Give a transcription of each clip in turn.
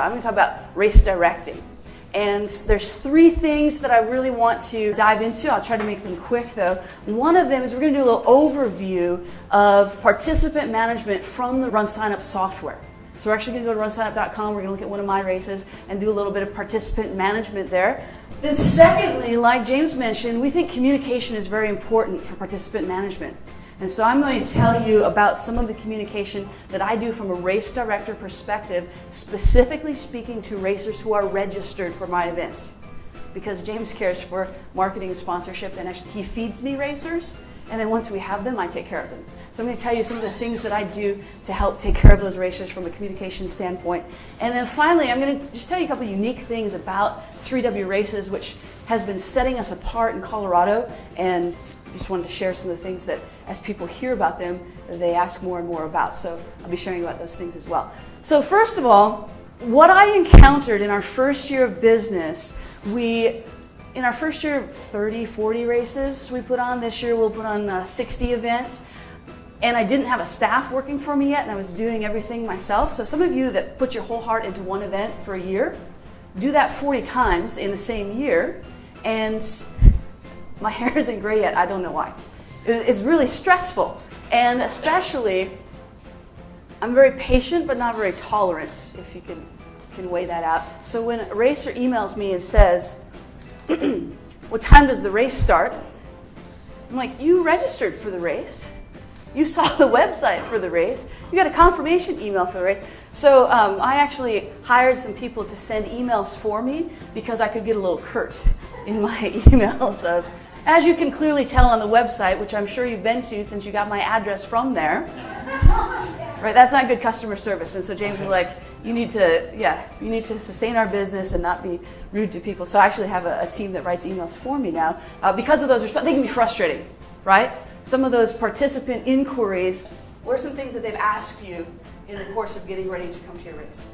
I'm going to talk about race directing. And there's 3 things that I really want to dive into. I'll try to make them quick though. One of them is we're going to do a little overview of participant management from the RunSignUp software. So we're actually going to go to runsignup.com. We're going to look at one of my races and do a little bit of participant management there. Then secondly, like James mentioned, we think communication is very important for participant management. And so I'm going to tell you about some of the communication that I do from a race director perspective, specifically speaking to racers who are registered for my events. Because James cares for marketing and sponsorship, and actually he feeds me racers, and then once we have them, I take care of them. So I'm going to tell you some of the things that I do to help take care of those racers from a communication standpoint. And then finally, I'm going to just tell you a couple of unique things about 3W races, which has been setting us apart in Colorado, and just wanted to share some of the things that as people hear about them, they ask more and more about. So I'll be sharing about those things as well. So first of all, what I encountered in our first year of business, in our first year, 30, 40 races we put on. This year we'll put on 60 events. And I didn't have a staff working for me yet, and I was doing everything myself. So some of you that put your whole heart into one event for a year, do that 40 times in the same year, and my hair isn't gray yet. I don't know why. It's really stressful. And especially, I'm very patient but not very tolerant, if you can weigh that out. So when a racer emails me and says, what time does the race start? I'm like, you registered for the race. You saw the website for the race. You got a confirmation email for the race. So I actually hired some people to send emails for me because I could get a little curt in my emails of, as you can clearly tell on the website, which I'm sure you've been to since you got my address from there. Right, that's not good customer service. And so James was like, you need to sustain our business and not be rude to people. So I actually have a team that writes emails for me now. Because of those, they can be frustrating, right? Some of those participant inquiries, what are some things that they've asked you in the course of getting ready to come to your race?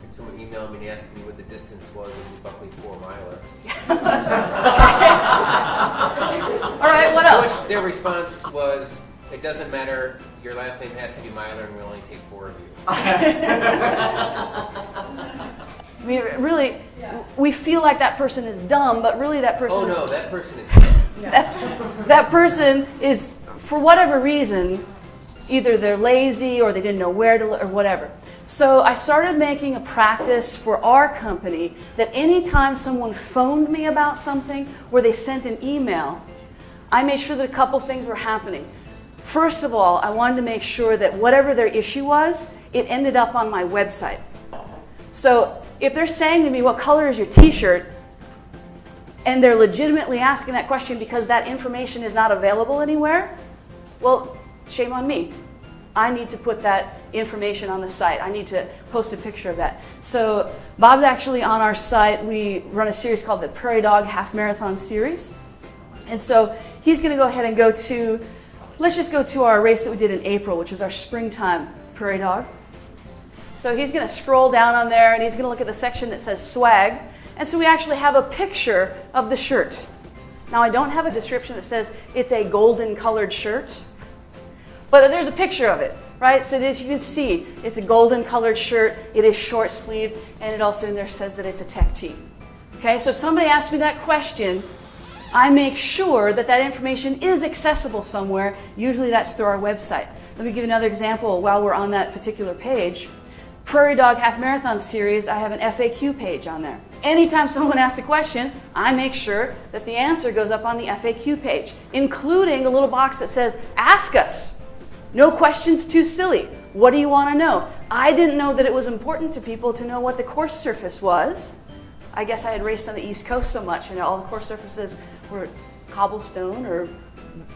Someone emailed me and asked me what the distance was in the Buckley 4-miler. All right, what else? Their response was, it doesn't matter, your last name has to be Myler and we'll only take 4 of you. I mean, really, we feel like that person is dumb, but really that person... Oh no, that person is dumb. That person is, for whatever reason, either they're lazy or they didn't know where to or whatever. So I started making a practice for our company that anytime someone phoned me about something or they sent an email, I made sure that a couple things were happening. First of all, I wanted to make sure that whatever their issue was, it ended up on my website. So if they're saying to me, what color is your t-shirt? And they're legitimately asking that question because that information is not available anywhere, well, shame on me. I need to put that information on the site. I need to post a picture of that. So Bob's actually on our site. We run a series called the Prairie Dog Half Marathon Series. And so he's going to go ahead and let's just go to our race that we did in April, which was our springtime Prairie Dog. So he's going to scroll down on there and he's going to look at the section that says swag. And so we actually have a picture of the shirt. Now I don't have a description that says it's a golden colored shirt, but there's a picture of it, right? So as you can see, it's a golden colored shirt, it is short sleeved, and it also in there says that it's a tech tee. Okay, so if somebody asks me that question, I make sure that that information is accessible somewhere. Usually that's through our website. Let me give you another example while we're on that particular page. Prairie Dog Half Marathon Series, I have an FAQ page on there. Anytime someone asks a question, I make sure that the answer goes up on the FAQ page, including a little box that says, ask us. No questions too silly. What do you want to know? I didn't know that it was important to people to know what the course surface was. I guess I had raced on the East Coast so much, and all the course surfaces were cobblestone or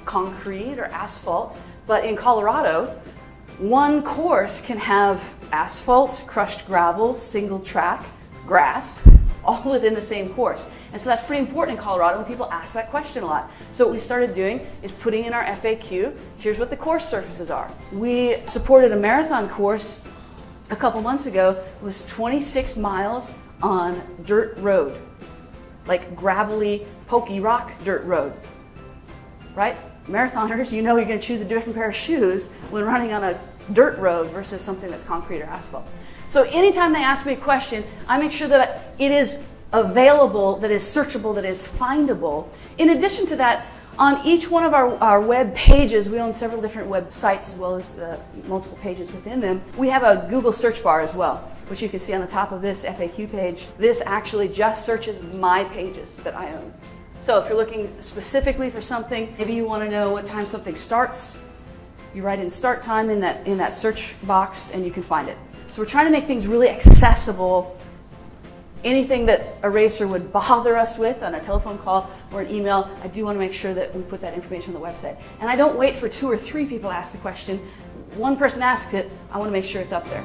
concrete or asphalt. But in Colorado, one course can have asphalt, crushed gravel, single track, grass, all within the same course. And so that's pretty important in Colorado, and people ask that question a lot. So what we started doing is putting in our FAQ, here's what the course surfaces are. We supported a marathon course a couple months ago. It was 26 miles on dirt road, like gravelly, pokey rock dirt road, right? Marathoners, you know you're going to choose a different pair of shoes when running on a dirt road versus something that's concrete or asphalt. So anytime they ask me a question, I make sure that it is available, that is searchable, that is findable. In addition to that, on each one of our web pages, we own several different websites as well as multiple pages within them. We have a Google search bar as well, which you can see on the top of this FAQ page. This actually just searches my pages that I own. So if you're looking specifically for something, maybe you want to know what time something starts, you write in start time in that search box and you can find it. So we're trying to make things really accessible. Anything that Eraser would bother us with on a telephone call or an email, I do want to make sure that we put that information on the website. And I don't wait for 2 or 3 people to ask the question. One person asks it, I want to make sure it's up there.